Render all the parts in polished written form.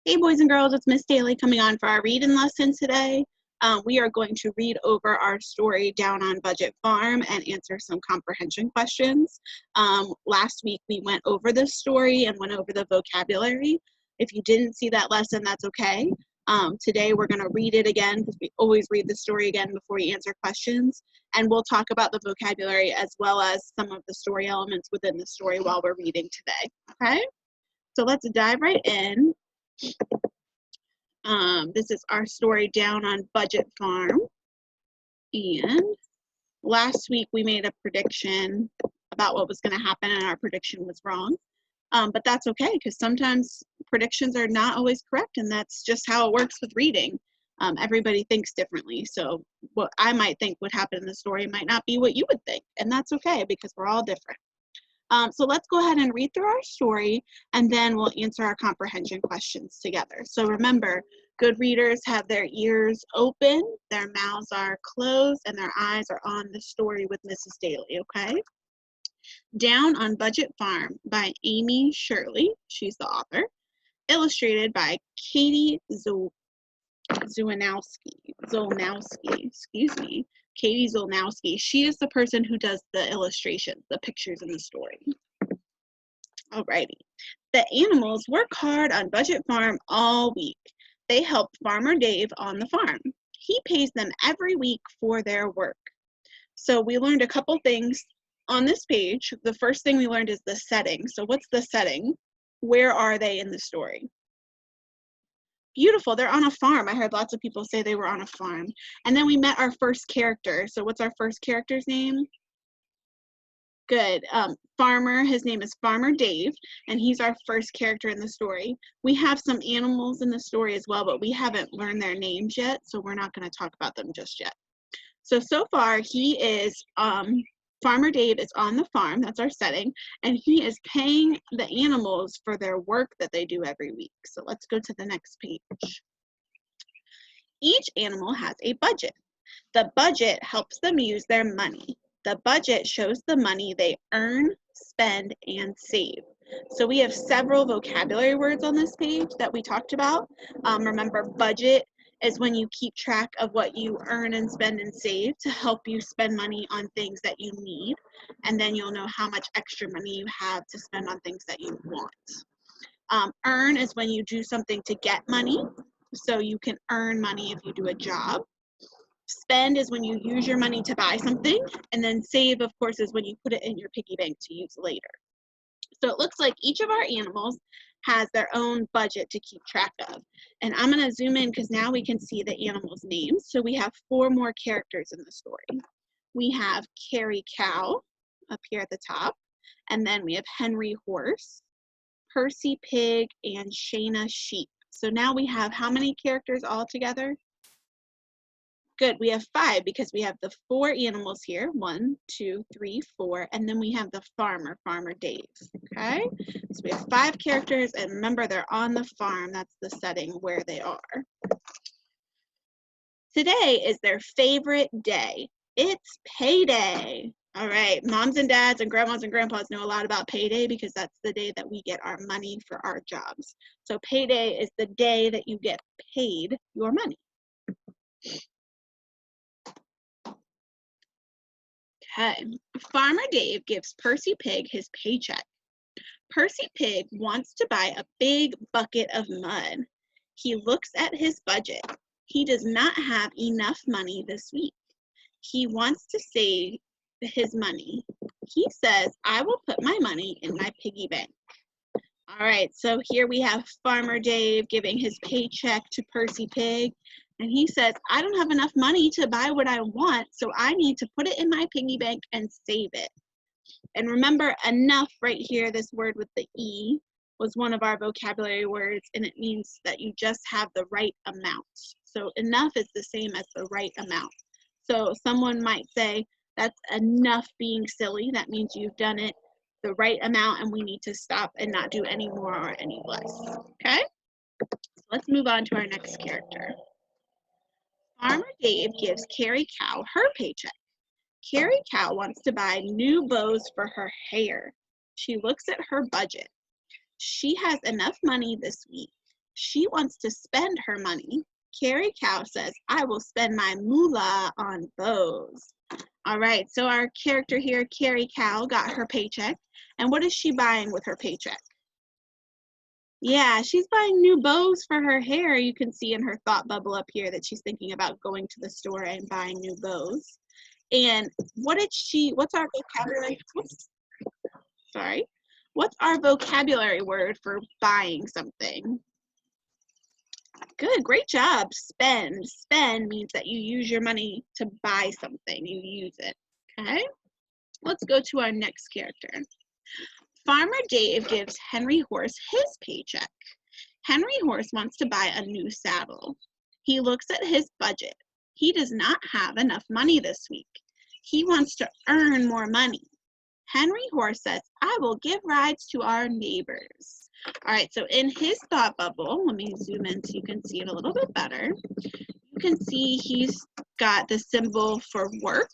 Hey boys and girls, it's Miss Dailey coming on for our reading lesson today. We are going to read over our story Down on Budget Farm and answer some comprehension questions. Last week we went over this story and went over the vocabulary. If you didn't see that lesson, that's okay. Today we're going to read it again because we always read the story again before we answer questions. And we'll talk about the vocabulary as well as some of the story elements within the story while we're reading today. Okay? So let's dive right in. This is our story Down on Budget Farm. And last week we made a prediction about what was going to happen and our prediction was wrong. But that's okay because sometimes predictions are not always correct and that's just how it works with reading. Everybody thinks differently. So what I might think would happen in the story might not be what you would think. And that's okay because we're all different. So let's go ahead and read through our story and then we'll answer our comprehension questions together. So remember, good readers have their ears open, their mouths are closed, and their eyes are on the story with Mrs. Dailey, okay? Down on Budget Farm by Amy Shirley, she's the author, illustrated by Katie Zolnowski, excuse me. Katie Zolnowski, she is the person who does the illustrations, the pictures in the story. Alrighty. The animals work hard on Budget Farm all week. They help Farmer Dave on the farm. He pays them every week for their work. So we learned a couple things on this page. The first thing we learned is the setting. So what's the setting? Where are they in the story? Beautiful, they're on a farm. I heard lots of people say they were on a farm. And then we met our first character. So what's our first character's name? Good. Farmer, his name is Farmer Dave, and he's our first character in the story. We have some animals in the story as well, but we haven't learned their names yet, so we're not going to talk about them just yet. So far, he is, Farmer Dave is on the farm, that's our setting, and he is paying the animals for their work that they do every week. So let's go to the next page. Each animal has a budget. The budget helps them use their money. The budget shows the money they earn, spend, and save. So we have several vocabulary words on this page that we talked about. Remember, budget is when you keep track of what you earn and spend and save to help you spend money on things that you need. And then you'll know how much extra money you have to spend on things that you want. Earn is when you do something to get money. So you can earn money if you do a job. Spend is when you use your money to buy something, and then save, of course, is when you put it in your piggy bank to use later. So it looks like each of our animals has their own budget to keep track of. And I'm going to zoom in because now we can see the animals' names. So we have 4 more characters in the story. We have Carrie Cow up here at the top, and then we have Henry Horse, Percy Pig, and Shayna Sheep. So now we have how many characters all together? Good, we have 5 because we have the 4 animals here, 1, 2, 3, 4, and then we have the farmer, Farmer Dave, okay? So we have 5 characters, and remember they're on the farm, that's the setting where they are. Today is their favorite day. It's payday. All right, moms and dads and grandmas and grandpas know a lot about payday because that's the day that we get our money for our jobs. So payday is the day that you get paid your money. Okay. Farmer Dave gives Percy Pig his paycheck. Percy Pig wants to buy a big bucket of mud. He looks at his budget. He does not have enough money this week. He wants to save his money. He says, I will put my money in my piggy bank. All right, so here we have Farmer Dave giving his paycheck to Percy Pig. And he says, I don't have enough money to buy what I want, so I need to put it in my piggy bank and save it. And remember, enough right here, this word with the E, was one of our vocabulary words, and it means that you just have the right amount. So enough is the same as the right amount. So someone might say, that's enough being silly. That means you've done it the right amount, and we need to stop and not do any more or any less. Okay? So let's move on to our next character. Farmer Dave gives Carrie Cow her paycheck. Carrie Cow wants to buy new bows for her hair. She looks at her budget. She has enough money this week. She wants to spend her money. Carrie Cow says, I will spend my moolah on bows. All right, so our character here, Carrie Cow, got her paycheck. And what is she buying with her paycheck? Yeah, she's buying new bows for her hair. You can see in her thought bubble up here that she's thinking about going to the store and buying new bows. And what's our vocabulary? Sorry. What's our vocabulary word for buying something? Good, great job. Spend. Spend means that you use your money to buy something. You use it, okay? Let's go to our next character. Farmer Dave gives Henry Horse his paycheck. Henry Horse wants to buy a new saddle. He looks at his budget. He does not have enough money this week. He wants to earn more money. Henry Horse says, I will give rides to our neighbors. All right, so in his thought bubble, let me zoom in so you can see it a little bit better. You can see he's got the symbol for work,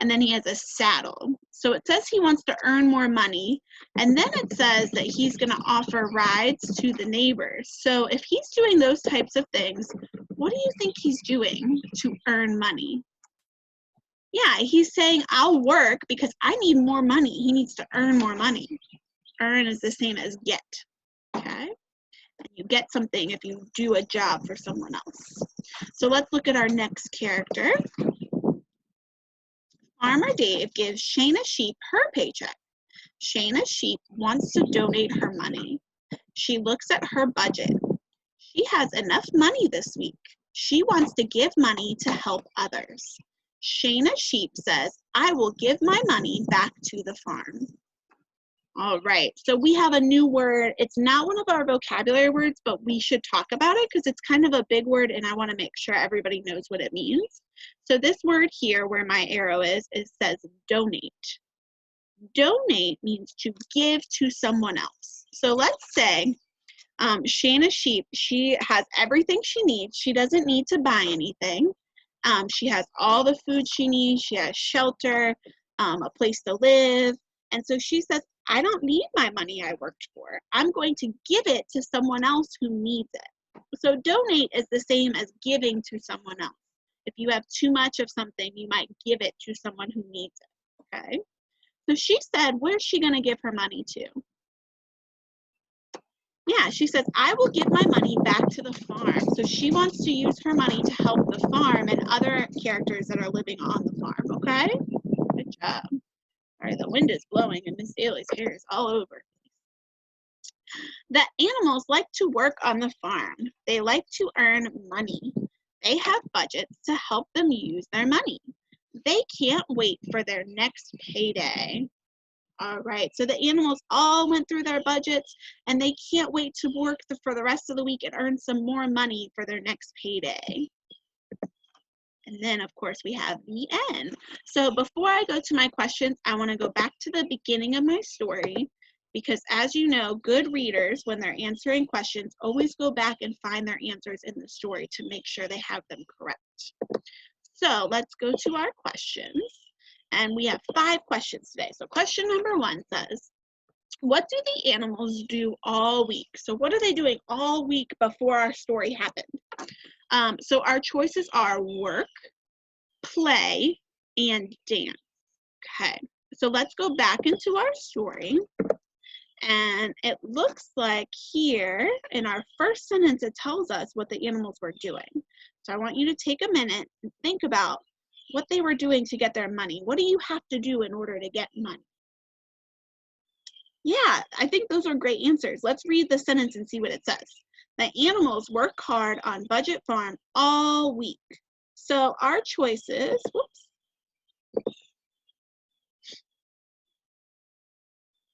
and then he has a saddle. So it says he wants to earn more money, and then it says that he's going to offer rides to the neighbors. So if he's doing those types of things, what do you think he's doing to earn money? Yeah, he's saying, I'll work because I need more money. He needs to earn more money. Earn is the same as get, okay? And you get something if you do a job for someone else. So let's look at our next character. Farmer Dave gives Shayna Sheep her paycheck. Shayna Sheep wants to donate her money. She looks at her budget. She has enough money this week. She wants to give money to help others. Shayna Sheep says, I will give my money back to the farm. All right, so we have a new word. It's not one of our vocabulary words, but we should talk about it because it's kind of a big word and I want to make sure everybody knows what it means. So this word here where my arrow is, it says donate. Donate means to give to someone else. So let's say Shayna Sheep, she has everything she needs. She doesn't need to buy anything. She has all the food she needs. She has shelter, a place to live. And so she says, I don't need my money I worked for. I'm going to give it to someone else who needs it. So donate is the same as giving to someone else. If you have too much of something, you might give it to someone who needs it, okay? So she said, where's she going to give her money to? Yeah, she says, I will give my money back to the farm. So she wants to use her money to help the farm and other characters that are living on the farm, okay? Good job. All right, the wind is blowing and Miss Dailey's hair is all over. The animals like to work on the farm. They like to earn money. They have budgets to help them use their money. They can't wait for their next payday. All right, so the animals all went through their budgets and they can't wait to work for the rest of the week and earn some more money for their next payday. And then, of course, we have the end. So before I go to my questions, I want to go back to the beginning of my story because, as you know, good readers, when they're answering questions, always go back and find their answers in the story to make sure they have them correct. So let's go to our questions. And we have 5 questions today. So question number 1 says, what do the animals do all week? So what are they doing all week before our story happened? So our choices are work, play, and dance. Okay, so let's go back into our story. And it looks like here in our first sentence, it tells us what the animals were doing. So I want you to take a minute and think about what they were doing to get their money. What do you have to do in order to get money? Yeah, I think those are great answers. Let's read the sentence and see what it says. The animals work hard on Budget Farm all week. So our choices, whoops.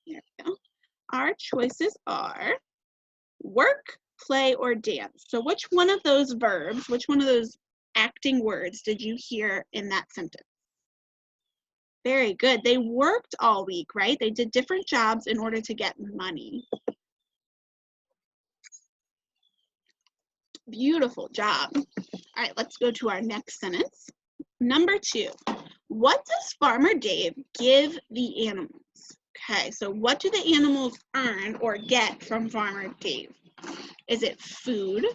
There we go. Our choices are work, play, or dance. So which one of those verbs, which one of those acting words did you hear in that sentence? Very good. They worked all week, right? They did different jobs in order to get money. Beautiful job. All right, let's go to our next sentence. Number 2, what does Farmer Dave give the animals? Okay, so what do the animals earn or get from Farmer Dave? Is it food,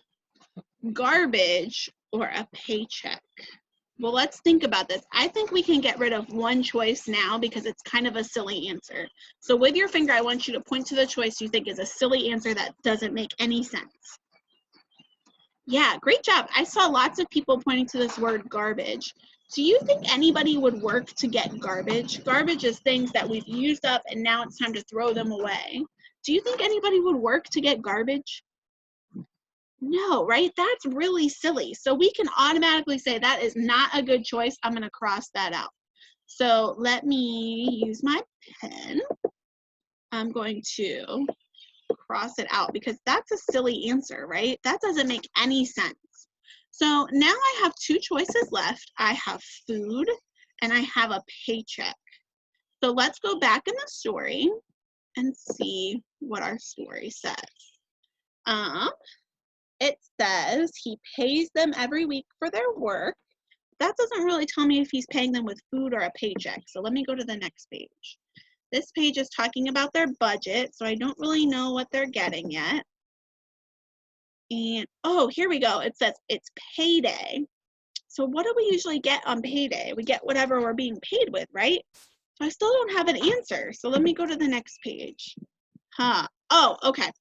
garbage, or a paycheck? Well, let's think about this. I think we can get rid of one choice now because it's kind of a silly answer. So with your finger, I want you to point to the choice you think is a silly answer that doesn't make any sense. Yeah, great job. I saw lots of people pointing to this word garbage. Do you think anybody would work to get garbage? Garbage is things that we've used up and now it's time to throw them away. Do you think anybody would work to get garbage? No, right? That's really silly. So we can automatically say that is not a good choice. I'm going to cross that out. So let me use my pen. I'm going to cross it out because that's a silly answer, right? That doesn't make any sense. So now I have two choices left. I have food and I have a paycheck. So let's go back in the story and see what our story says. It says he pays them every week for their work. That doesn't really tell me if he's paying them with food or a paycheck. So let me go to the next page. This page is talking about their budget, so I don't really know what they're getting yet. And, oh, here we go. It says it's payday. So what do we usually get on payday? We get whatever we're being paid with, right? So I still don't have an answer. So let me go to the next page. Oh, okay.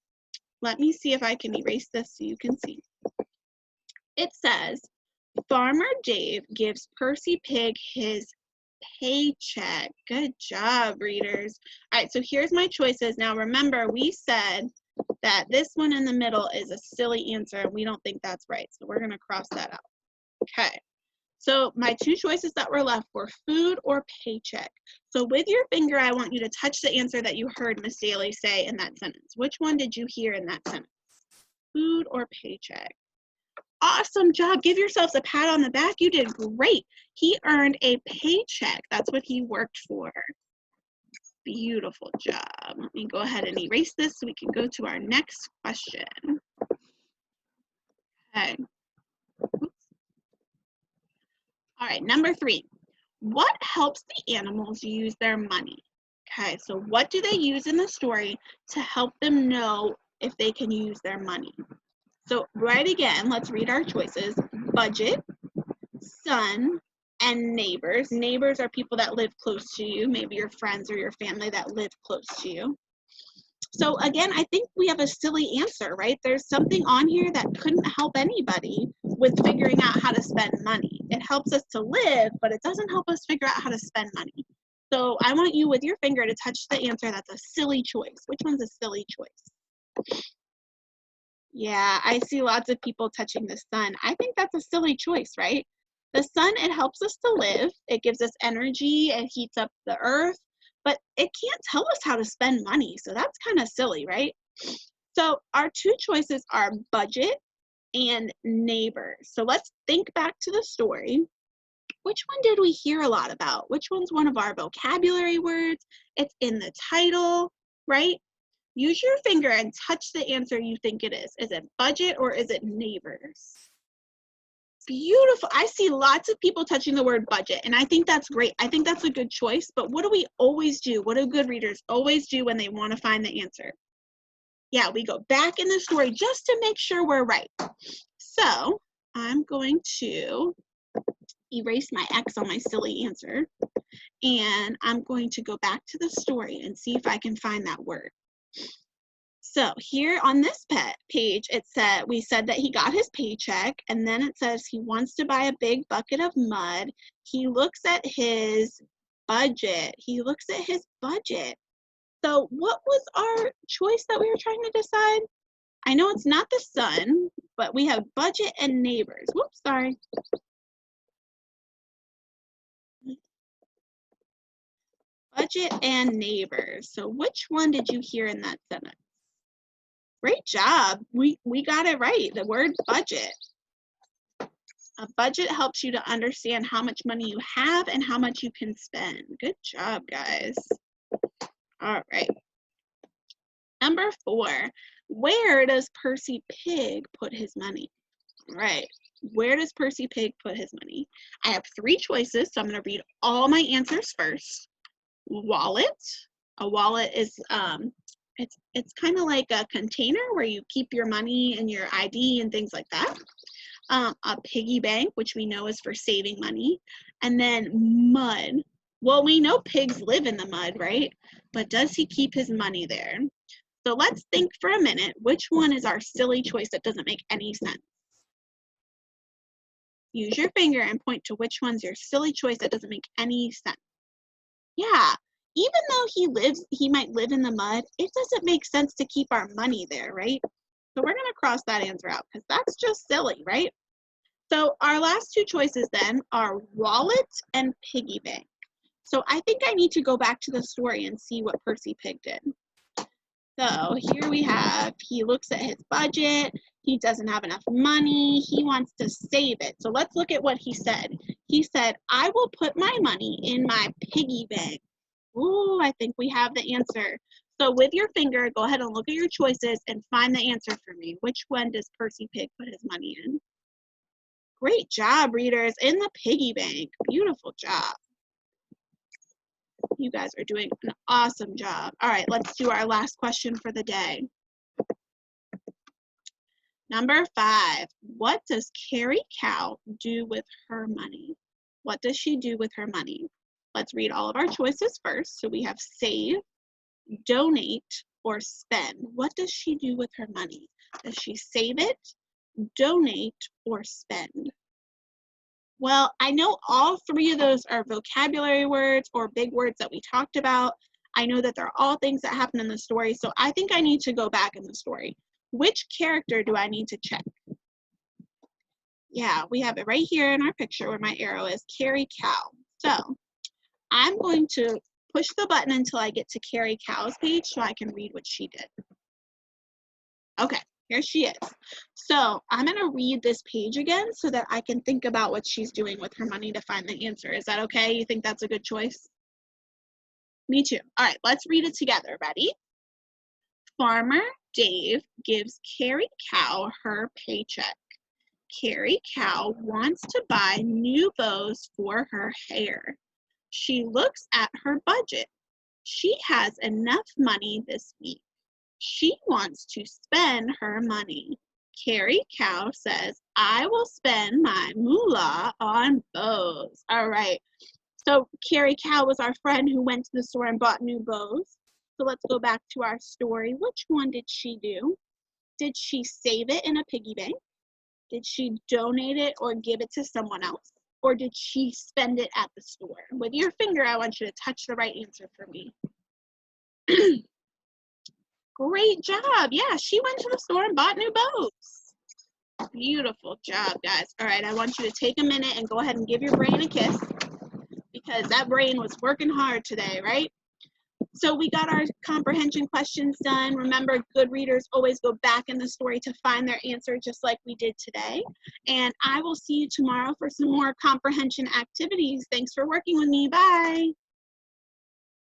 Let me see if I can erase this so you can see. It says, Farmer Dave gives Percy Pig his paycheck. Good job, readers. All right, so here's my choices. Now remember, we said that this one in the middle is a silly answer and we don't think that's right. So we're gonna cross that out. Okay, so my two choices that were left were food or paycheck. So with your finger, I want you to touch the answer that you heard Miss Dailey say in that sentence. Which one did you hear in that sentence? Food or paycheck? Awesome job. Give yourselves a pat on the back. You did great. He earned a paycheck. That's what he worked for. Beautiful job. Let me go ahead and erase this so we can go to our next question. Okay. Oops. All right, number 3. What helps the animals use their money? Okay, so what do they use in the story to help them know if they can use their money? So right again, let's read our choices. Budget, sun, and neighbors. Neighbors are people that live close to you, maybe your friends or your family that live close to you. So again, I think we have a silly answer, right? There's something on here that couldn't help anybody with figuring out how to spend money. It helps us to live, but it doesn't help us figure out how to spend money. So I want you with your finger to touch the answer that's a silly choice. Which one's a silly choice? Yeah, I see lots of people touching the sun. I think that's a silly choice, right? The sun, it helps us to live. It gives us energy. It heats up the earth. But it can't tell us how to spend money. So that's kind of silly, right? So our two choices are budget and neighbors. So let's think back to the story. Which one did we hear a lot about? Which one's one of our vocabulary words? It's in the title, right? Use your finger and touch the answer you think it is. Is it budget or is it neighbors? Beautiful. I see lots of people touching the word budget, and I think that's great. I think that's a good choice, but what do we always do? What do good readers always do when they want to find the answer? Yeah, we go back in the story just to make sure we're right. So I'm going to erase my X on my silly answer, and I'm going to go back to the story and see if I can find that word. So here on this page, it said, we said that he got his paycheck, and then it says he wants to buy a big bucket of mud. He looks at his budget. He looks at his budget. So what was our choice that we were trying to decide? I know it's not the sun, but we have budget and neighbors. Whoops, sorry. Budget and neighbors. So which one did you hear in that sentence? Great job. We got it right. The word budget. A budget helps you to understand how much money you have and how much you can spend. Good job, guys. All right. Number 4. Where does Percy Pig put his money? All right. Where does Percy Pig put his money? I have 3 choices, so I'm going to read all my answers first. Wallet. A wallet is It's kind of like a container where you keep your money and your ID and things like that. A piggy bank, which we know is for saving money, and then mud. Well, we know pigs live in the mud, right? But does he keep his money there? So let's think for a minute, which one is our silly choice that doesn't make any sense? Use your finger and point to which one's your silly choice that doesn't make any sense. Yeah, even though he might live in the mud, it doesn't make sense to keep our money there, right? So we're gonna cross that answer out because that's just silly, right? So our last two choices then are wallet and piggy bank. So I think I need to go back to the story and see what Percy Pig did. So here we have, he looks at his budget, he doesn't have enough money, he wants to save it. So let's look at what he said. He said, I will put my money in my piggy bank. Ooh, I think we have the answer. So with your finger, go ahead and look at your choices and find the answer for me. Which one does Percy Pig put his money in? Great job, readers, in the piggy bank. Beautiful job. You guys are doing an awesome job. All right, let's do our last question for the day. Number 5, what does Carrie Cow do with her money? What does she do with her money? Let's read all of our choices first. So we have save, donate, or spend. What does she do with her money? Does she save it, donate, or spend? Well, I know all three of those are vocabulary words or big words that we talked about. I know that they're all things that happen in the story, so I think I need to go back in the story. Which character do I need to check? Yeah, we have it right here in our picture where my arrow is, Carrie Cow. So I'm going to push the button until I get to Carrie Cow's page so I can read what she did. Okay, here she is. So I'm going to read this page again so that I can think about what she's doing with her money to find the answer. Is that okay? You think that's a good choice? Me too. All right, let's read it together. Ready? Farmer Dave gives Carrie Cow her paycheck. Carrie Cow wants to buy new bows for her hair. She looks at her budget. She has enough money this week. She wants to spend her money. Carrie Cow says, I will spend my moolah on bows. All right. So Carrie Cow was our friend who went to the store and bought new bows. So let's go back to our story. Which one did she do? Did she save it in a piggy bank? Did she donate it or give it to someone else? Or did she spend it at the store? With your finger, I want you to touch the right answer for me. Great job. Yeah, she went to the store and bought new bows. Beautiful job, guys. All right, I want you to take a minute and go ahead and give your brain a kiss because that brain was working hard today, right? So we got our comprehension questions done. Remember, good readers always go back in the story to find their answer just like we did today. And I will see you tomorrow for some more comprehension activities. Thanks for working with me. Bye.